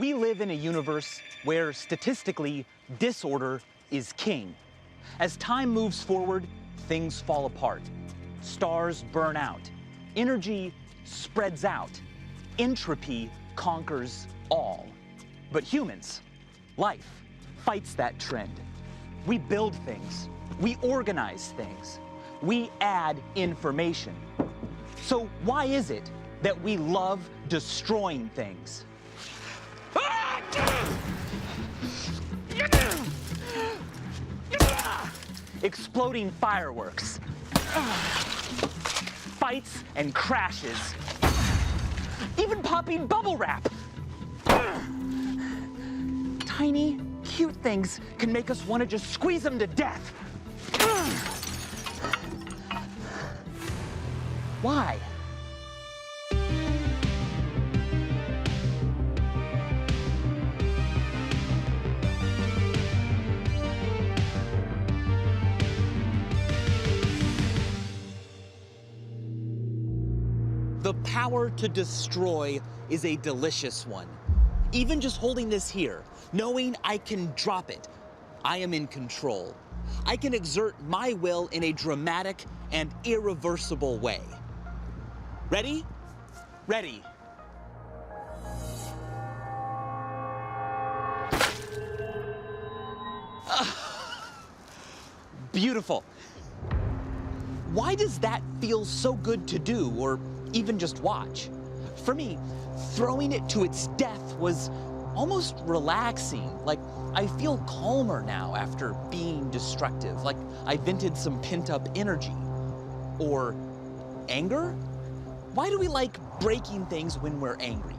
We live in a universe where, statistically, disorder is king. As time moves forward, things fall apart. Stars burn out. Energy spreads out. Entropy conquers all. But humans, life, fights that trend. We build things. We organize things. We add information. So why is it that we love destroying things? Exploding fireworks. Fights and crashes. Even popping bubble wrap. Tiny, cute things can make us want to just squeeze them to death. Why? The power to destroy is a delicious one. Even just holding this here, knowing I can drop it, I am in control. I can exert my will in a dramatic and irreversible way. Ready? Ready. Beautiful. Why does that feel so good to do, or even just watch? For me, throwing it to its death was almost relaxing. Like, I feel calmer now after being destructive. Like I vented some pent-up energy. Or anger? Why do we like breaking things when we're angry?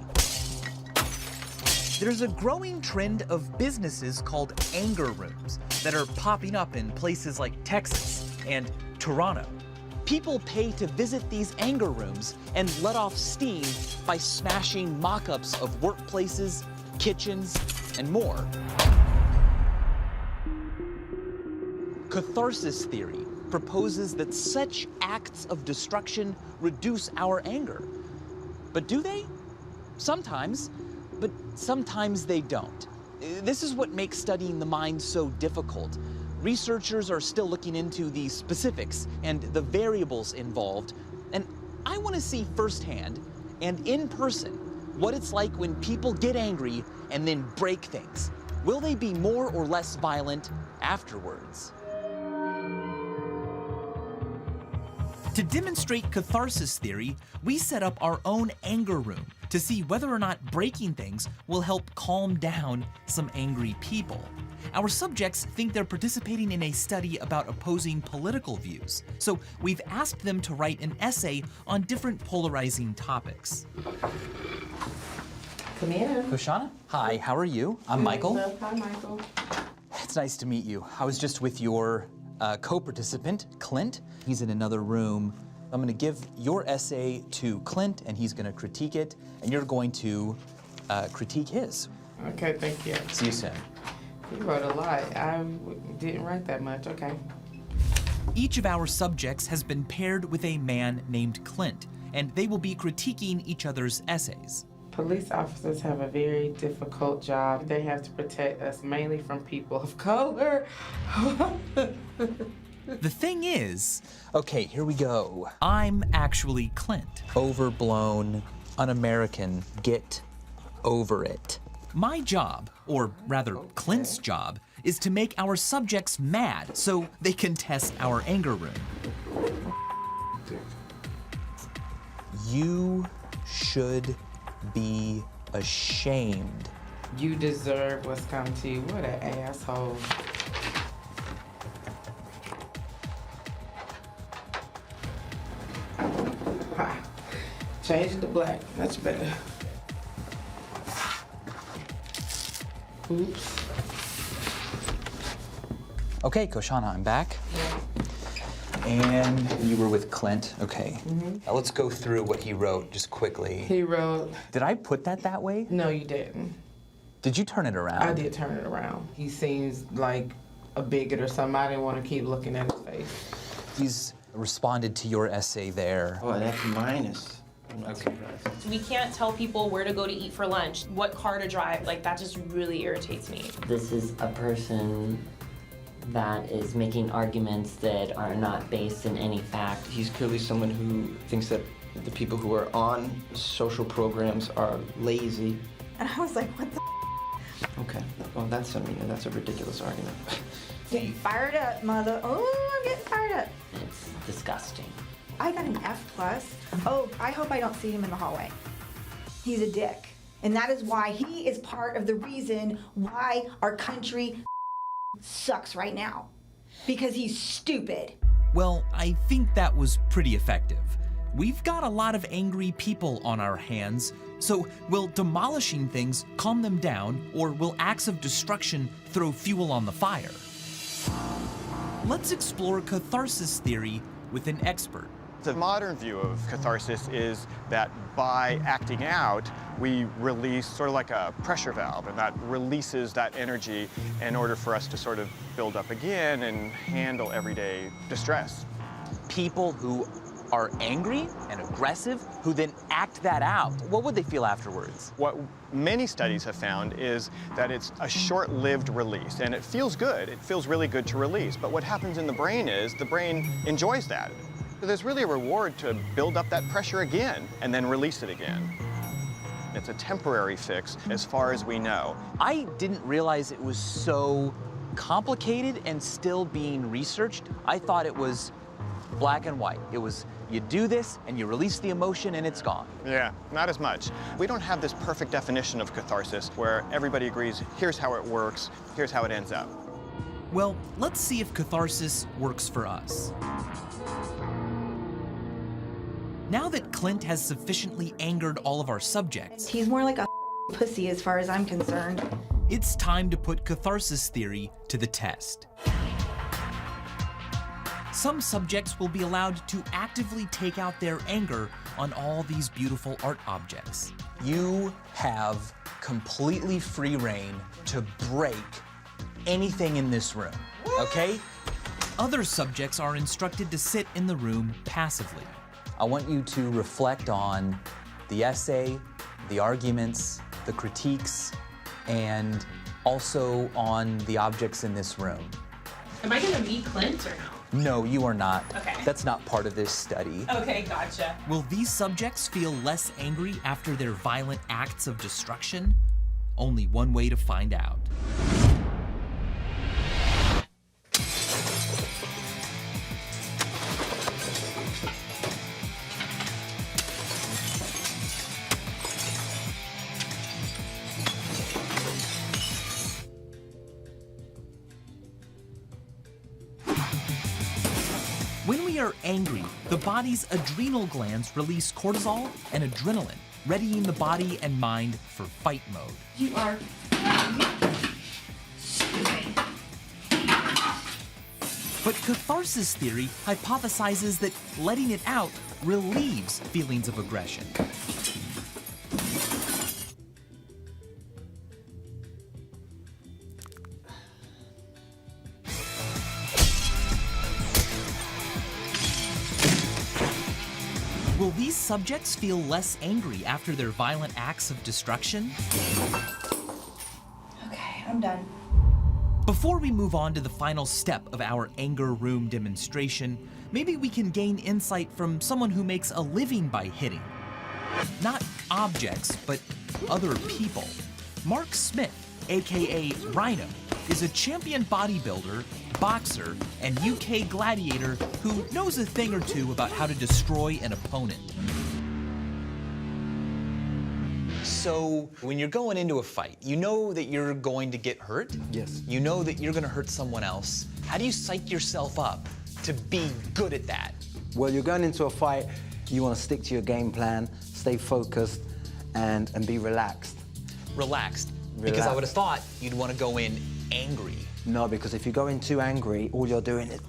There's a growing trend of businesses called anger rooms that are popping up in places like Texas and Toronto. People pay to visit these anger rooms and let off steam by smashing mock-ups of workplaces, kitchens, and more. Catharsis theory proposes that such acts of destruction reduce our anger. But do they? Sometimes, but sometimes they don't. This is what makes studying the mind so difficult. Researchers are still looking into the specifics and the variables involved, and I want to see firsthand and in person what it's like when people get angry and then break things. Will they be more or less violent afterwards? To demonstrate catharsis theory, we set up our own anger room to see whether or not breaking things will help calm down some angry people. Our subjects think they're participating in a study about opposing political views, so we've asked them to write an essay on different polarizing topics. Come in. Koshana, hi, how are you? I'm Michael. Hi, Michael. It's nice to meet you. I was just with your co-participant, Clint. He's in another room. I'm gonna give your essay to Clint, and he's gonna critique it, and you're going to critique his. Okay, thank you. See you soon. You wrote a lot. I didn't write that much. Okay. Each of our subjects has been paired with a man named Clint, and they will be critiquing each other's essays. Police officers have a very difficult job. They have to protect us mainly from people of color. The thing is... Okay, here we go. I'm actually Clint. Overblown, un-American, get over it. My job, or rather Clint's job, is to make our subjects mad so they can test our anger room. You should be ashamed. You deserve what's come to you. What an asshole. Ha. Change it to black. That's better. Oops. Okay, Koshana, I'm back. And you were with Clint. Okay. Now let's go through what he wrote just quickly. He wrote... Did I put that way? No, you didn't. Did you turn it around? I did turn it around. He seems like a bigot or something. I didn't want to keep looking at his face. He's responded to your essay there. Oh, that's minus. I'm not surprised. We can't tell people where to go to eat for lunch, what car to drive. Like, that just really irritates me. This is a person that is making arguments that are not based in any fact. He's clearly someone who thinks that the people who are on social programs are lazy. And I was like, what the Okay, well that's a ridiculous argument. Getting fired up, mother. Oh, I'm getting fired up. It's disgusting. I got an F+. Oh, I hope I don't see him in the hallway. He's a dick. And that is why he is part of the reason why our country sucks right now. Because he's stupid. Well, I think that was pretty effective. We've got a lot of angry people on our hands, so will demolishing things calm them down, or will acts of destruction throw fuel on the fire? Let's explore catharsis theory with an expert. The modern view of catharsis is that by acting out, we release sort of like a pressure valve, and that releases that energy in order for us to sort of build up again and handle everyday distress. People who are angry and aggressive, who then act that out, what would they feel afterwards? What many studies have found is that it's a short-lived release, and it feels good. It feels really good to release, but what happens in the brain is the brain enjoys that. So there's really a reward to build up that pressure again and then release it again. It's a temporary fix as far as we know. I didn't realize it was so complicated and still being researched. I thought it was black and white. It was, you do this and you release the emotion and it's gone. Yeah, not as much. We don't have this perfect definition of catharsis where everybody agrees, here's how it works, here's how it ends up. Well, let's see if catharsis works for us. Now that Clint has sufficiently angered all of our subjects, He's more like a pussy as far as I'm concerned. it's time to put catharsis theory to the test. Some subjects will be allowed to actively take out their anger on all these beautiful art objects. You have completely free reign to break anything in this room, okay? Other subjects are instructed to sit in the room passively. I want you to reflect on the essay, the arguments, the critiques, and also on the objects in this room. Am I gonna meet Clint or no? No, you are not. Okay. That's not part of this study. Okay, gotcha. Will these subjects feel less angry after their violent acts of destruction? Only one way to find out. When we are angry, the body's adrenal glands release cortisol and adrenaline, readying the body and mind for fight mode. You are stupid. But catharsis theory hypothesizes that letting it out relieves feelings of aggression. Will these subjects feel less angry after their violent acts of destruction? Okay, I'm done. Before we move on to the final step of our anger room demonstration, maybe we can gain insight from someone who makes a living by hitting. Not objects, but other people. Mark Smith, aka Rhino, is a champion bodybuilder, boxer, and UK gladiator who knows a thing or two about how to destroy an opponent. So, when you're going into a fight, you know that you're going to get hurt? Yes. You know that you're gonna hurt someone else. How do you psych yourself up to be good at that? Well, you're going into a fight, you want to stick to your game plan, stay focused, and be relaxed. Relaxed. Because I would have thought you'd want to go in angry. No, because if you go in too angry, all you're doing is,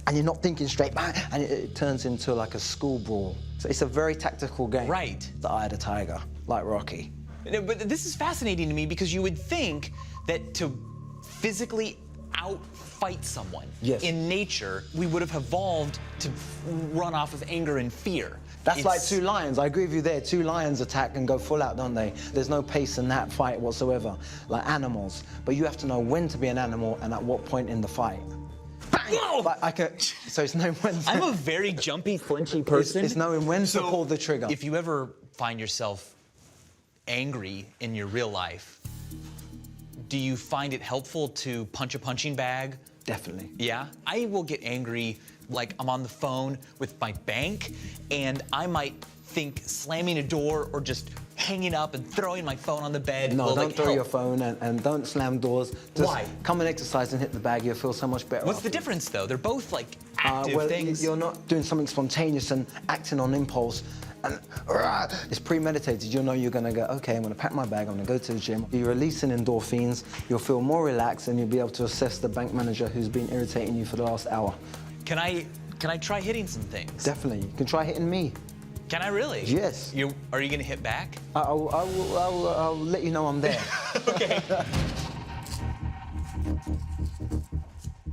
and you're not thinking straight, and it turns into like a school brawl. So it's a very tactical game. Right. The eye of the tiger, like Rocky. But this is fascinating to me because you would think that to physically outfight someone. Yes. In nature, we would have evolved to run off of anger and fear. That's like two lions. I agree with you there. Two lions attack and go full out, don't they? There's no pace in that fight whatsoever, like animals. But you have to know when to be an animal and at what point in the fight. Bang! Like so it's knowing when. I'm a very jumpy, flinchy person. It's knowing when to pull the trigger. If you ever find yourself angry in your real life, do you find it helpful to punch a punching bag? Definitely. Yeah? I will get angry, like I'm on the phone with my bank, and I might think slamming a door or just hanging up and throwing my phone on the bed No, will, don't like, throw help. your phone and don't slam doors. Just Why? Come and exercise and hit the bag. You'll feel so much better. What's the difference, though? They're both, like, active well, things. You're not doing something spontaneous and acting on impulse. And it's premeditated. You'll know you're going to go, okay, I'm going to pack my bag, I'm going to go to the gym. You're releasing endorphins, you'll feel more relaxed, and you'll be able to assess the bank manager who's been irritating you for the last hour. Can I try hitting some things? Definitely. You can try hitting me. Can I really? Yes. Are you going to hit back? I'll let you know I'm there. Okay.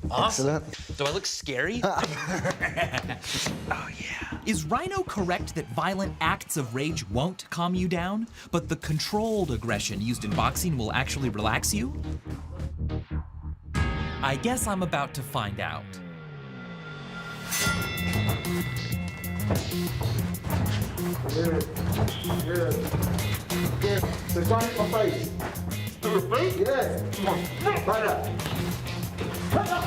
Awesome. Excellent. Do I look scary? Oh, yeah. Is Rhino correct that violent acts of rage won't calm you down, but the controlled aggression used in boxing will actually relax you? I guess I'm about to find out. Yeah. So try hit my face. To your face? Yeah. Come on. Right up. Harder.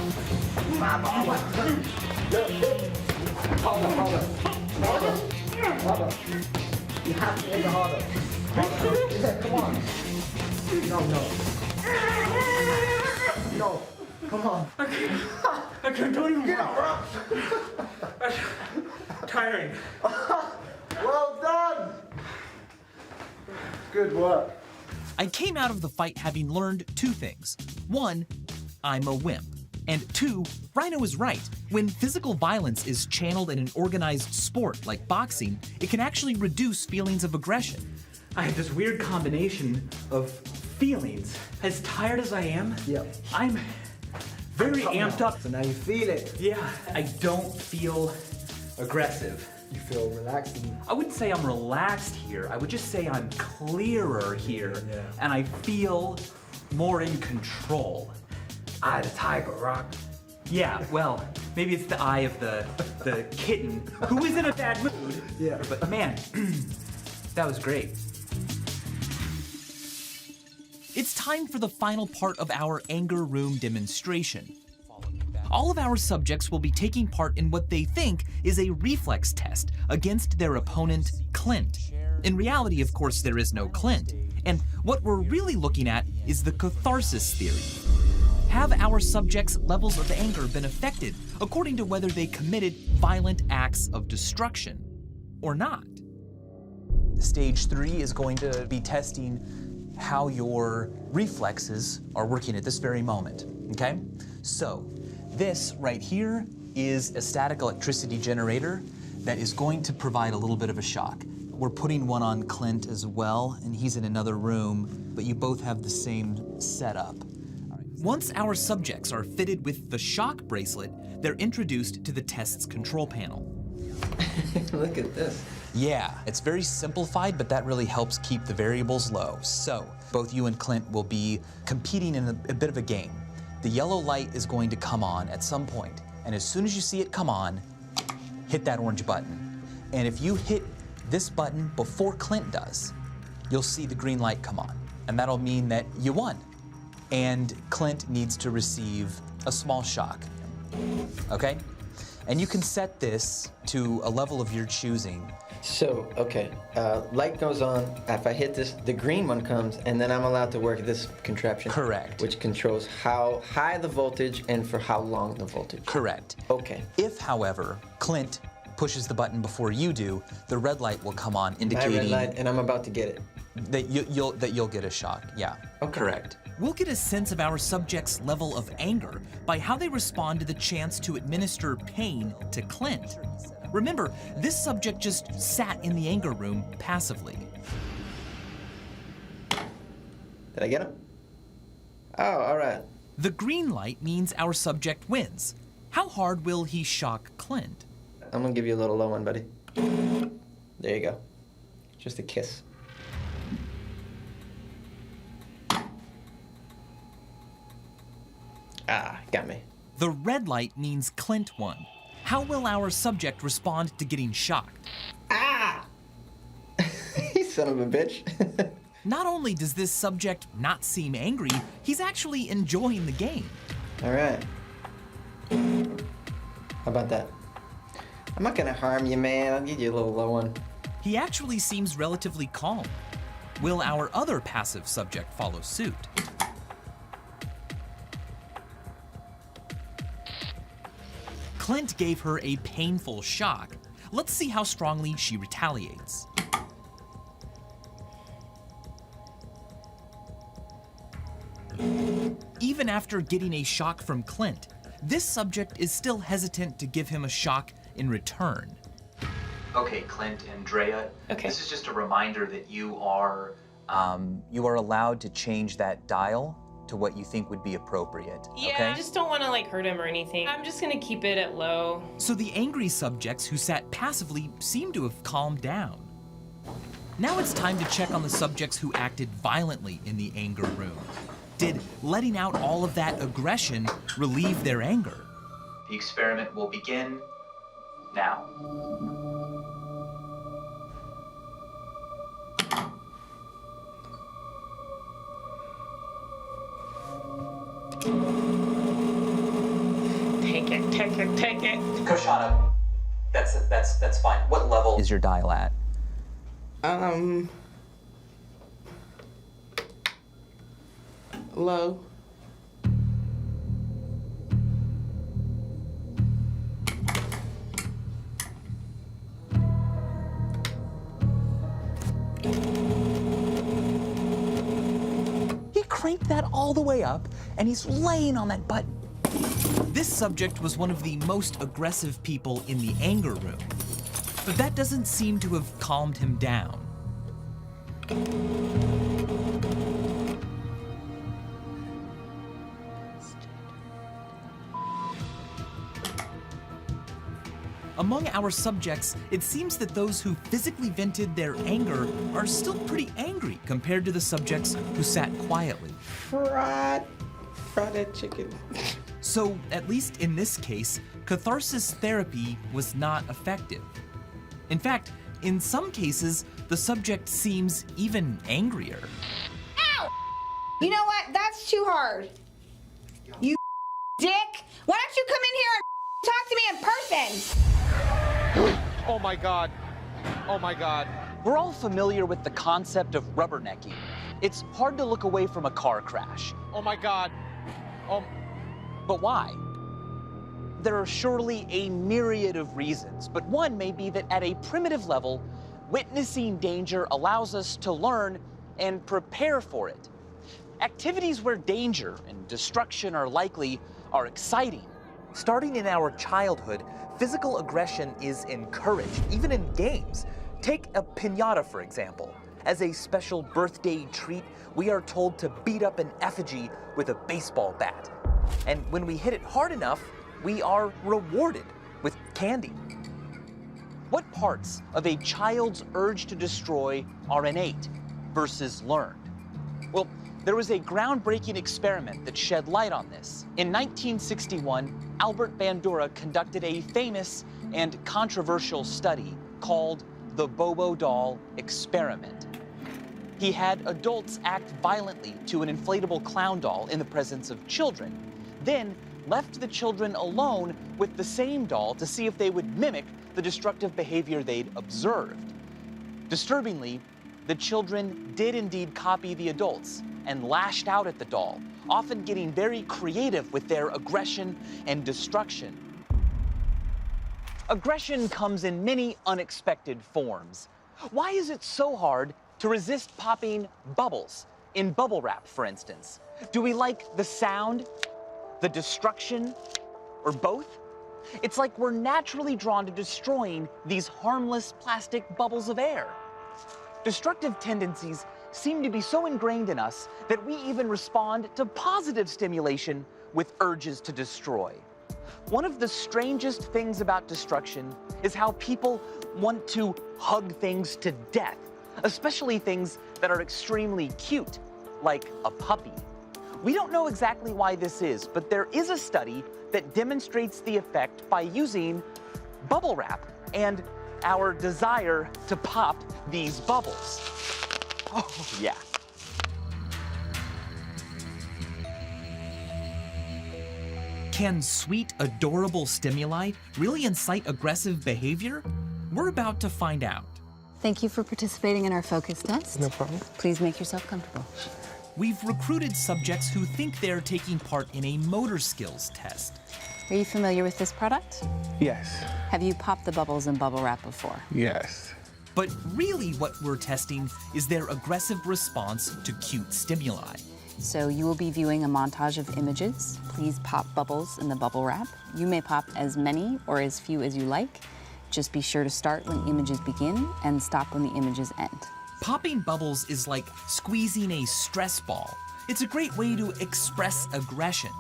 You have to hit it harder. Yeah, come on. No. Come on. I can't do anymore. Get up. Tiring. Well done. Good work. I came out of the fight having learned two things. One, I'm a wimp. And two, Rhino is right. When physical violence is channeled in an organized sport like boxing, it can actually reduce feelings of aggression. I have this weird combination of feelings. As tired as I am, I'm very amped up. So now you feel it. Yeah, I don't feel aggressive. You feel relaxed. I wouldn't say I'm relaxed here. I would just say I'm clearer here. Yeah. And I feel more in control. Eye of the tiger, Rock. Yeah, well, maybe it's the eye of the kitten who is in a bad mood. Yeah. But man, that was great. It's time for the final part of our anger room demonstration. All of our subjects will be taking part in what they think is a reflex test against their opponent, Clint. In reality, of course, there is no Clint. And what we're really looking at is the catharsis theory. Have our subjects' levels of anger been affected according to whether they committed violent acts of destruction or not? Stage 3 is going to be testing how your reflexes are working at this very moment, okay? So, this right here is a static electricity generator that is going to provide a little bit of a shock. We're putting one on Clint as well, and he's in another room, but you both have the same setup. Once our subjects are fitted with the shock bracelet, they're introduced to the test's control panel. Look at this. Yeah, it's very simplified, but that really helps keep the variables low. So, both you and Clint will be competing in a bit of a game. The yellow light is going to come on at some point, and as soon as you see it come on, hit that orange button. And if you hit this button before Clint does, you'll see the green light come on, and that'll mean that you won. And Clint needs to receive a small shock, okay? And you can set this to a level of your choosing. So, okay, light goes on. If I hit this, the green one comes, and then I'm allowed to work this contraption. Correct. Which controls how high the voltage and for how long the voltage. Correct. Okay. If, however, Clint pushes the button before you do, the red light will come on, indicating My red light, and I'm about to get it. that you'll get a shock. Yeah. Okay. Correct. We'll get a sense of our subjects' level of anger by how they respond to the chance to administer pain to Clint. Remember, this subject just sat in the anger room passively. Did I get him? Oh, all right. The green light means our subject wins. How hard will he shock Clint? I'm gonna give you a little low one, buddy. There you go. Just a kiss. Ah, got me. The red light means Clint won. How will our subject respond to getting shocked? Ah! You son of a bitch. Not only does this subject not seem angry, he's actually enjoying the game. All right. How about that? I'm not gonna harm you, man. I'll give you a little low one. He actually seems relatively calm. Will our other passive subject follow suit? Clint gave her a painful shock. Let's see how strongly she retaliates. Even after getting a shock from Clint, this subject is still hesitant to give him a shock in return. Okay, Clint and Drea. Okay. This is just a reminder that you are allowed to change that dial to what you think would be appropriate. Yeah, okay? I just don't want to like hurt him or anything. I'm just gonna keep it at low. So the angry subjects who sat passively seem to have calmed down. Now it's time to check on the subjects who acted violently in the anger room. Did letting out all of that aggression relieve their anger? The experiment will begin now. Take it, take it, take it. Koshana, that's fine. What level is your dial at? Low. He cranked that all the way up, and he's laying on that button. This subject was one of the most aggressive people in the anger room, but that doesn't seem to have calmed him down. Among our subjects, it seems that those who physically vented their anger are still pretty angry compared to the subjects who sat quietly. Fried that chicken. So, at least in this case, catharsis therapy was not effective. In fact, in some cases, the subject seems even angrier. Ow! You know what? That's too hard. You dick! Why don't you come in here and talk to me in person? Oh my God. Oh my God. We're all familiar with the concept of rubbernecking. It's hard to look away from a car crash. Oh my God. But why? There are surely a myriad of reasons, but one may be that at a primitive level, witnessing danger allows us to learn and prepare for it. Activities where danger and destruction are likely are exciting. Starting in our childhood, physical aggression is encouraged, even in games. Take a piñata, for example. As a special birthday treat, we are told to beat up an effigy with a baseball bat. And when we hit it hard enough, we are rewarded with candy. What parts of a child's urge to destroy are innate versus learned? Well, there was a groundbreaking experiment that shed light on this. In 1961, Albert Bandura conducted a famous and controversial study called the Bobo doll experiment. He had adults act violently to an inflatable clown doll in the presence of children, then left the children alone with the same doll to see if they would mimic the destructive behavior they'd observed. Disturbingly, the children did indeed copy the adults and lashed out at the doll, often getting very creative with their aggression and destruction. Aggression comes in many unexpected forms. Why is it so hard to resist popping bubbles in bubble wrap, for instance? Do we like the sound, the destruction, or both? It's like we're naturally drawn to destroying these harmless plastic bubbles of air. Destructive tendencies seem to be so ingrained in us that we even respond to positive stimulation with urges to destroy. One of the strangest things about destruction is how people want to hug things to death, especially things that are extremely cute, like a puppy. We don't know exactly why this is, but there is a study that demonstrates the effect by using bubble wrap and our desire to pop these bubbles. Oh, yeah. Can sweet, adorable stimuli really incite aggressive behavior? We're about to find out. Thank you for participating in our focus test. No problem. Please make yourself comfortable. We've recruited subjects who think they're taking part in a motor skills test. Are you familiar with this product? Yes. Have you popped the bubbles in bubble wrap before? Yes. But really what we're testing is their aggressive response to cute stimuli. So you will be viewing a montage of images. Please pop bubbles in the bubble wrap. You may pop as many or as few as you like. Just be sure to start when the images begin and stop when the images end. Popping bubbles is like squeezing a stress ball. It's a great way to express aggression.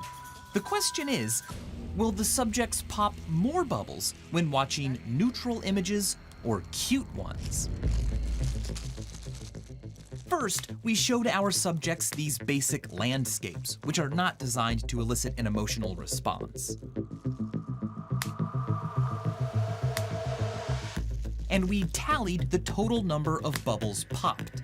The question is, will the subjects pop more bubbles when watching neutral images or cute ones? First, we showed our subjects these basic landscapes, which are not designed to elicit an emotional response. And we tallied the total number of bubbles popped.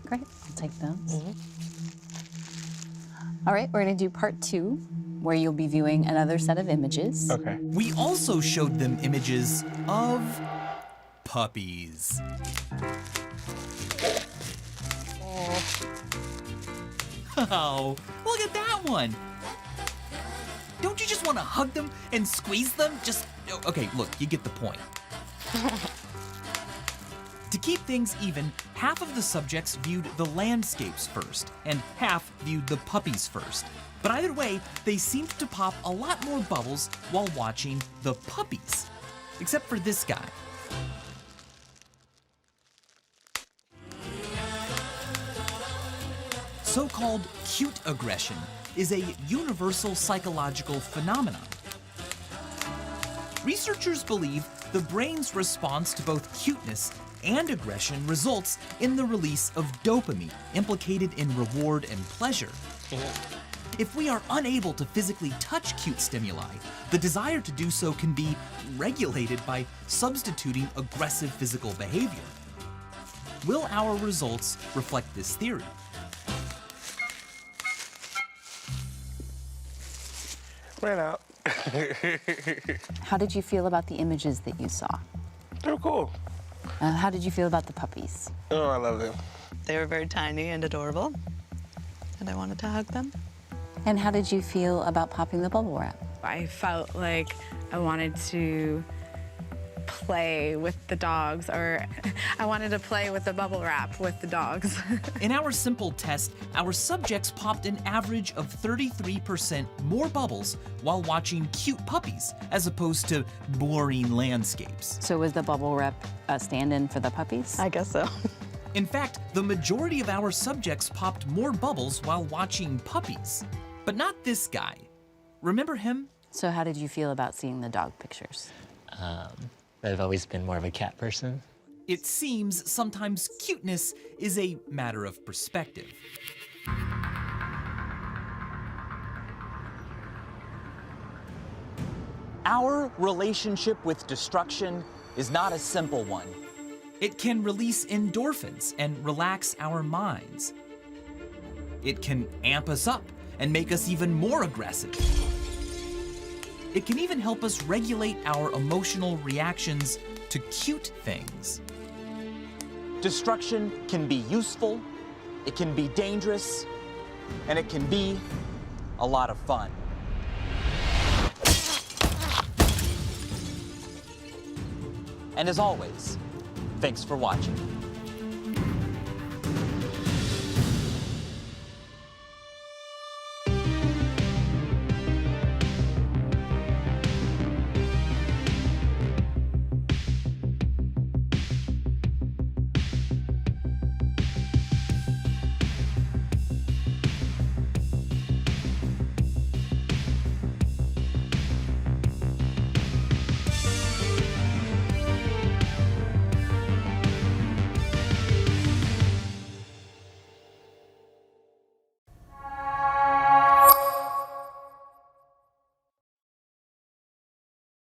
Great, I'll take those. All right, we're gonna do part 2, where you'll be viewing another set of images. Okay. We also showed them images of puppies. Oh, look at that one. Don't you just want to hug them and squeeze them? Okay, look, you get the point. To keep things even, half of the subjects viewed the landscapes first, and half viewed the puppies first. But either way, they seemed to pop a lot more bubbles while watching the puppies. Except for this guy. So-called cute aggression is a universal psychological phenomenon. Researchers believe the brain's response to both cuteness and aggression results in the release of dopamine, implicated in reward and pleasure. If we are unable to physically touch cute stimuli, the desire to do so can be regulated by substituting aggressive physical behavior. Will our results reflect this theory? Ran out. How did you feel about the images that you saw? They were cool. How did you feel about the puppies? Oh, I love them. They were very tiny and adorable, and I wanted to hug them. And how did you feel about popping the bubble wrap? I felt like I wanted to play with the dogs, or I wanted to play with the bubble wrap with the dogs. In our simple test, our subjects popped an average of 33% more bubbles while watching cute puppies, as opposed to boring landscapes. So was the bubble wrap a stand-in for the puppies? I guess so. In fact, the majority of our subjects popped more bubbles while watching puppies. But not this guy. Remember him? So how did you feel about seeing the dog pictures? I've always been more of a cat person. It seems sometimes cuteness is a matter of perspective. Our relationship with destruction is not a simple one. It can release endorphins and relax our minds. It can amp us up and make us even more aggressive. It can even help us regulate our emotional reactions to cute things. Destruction can be useful, it can be dangerous, and it can be a lot of fun. And as always, thanks for watching.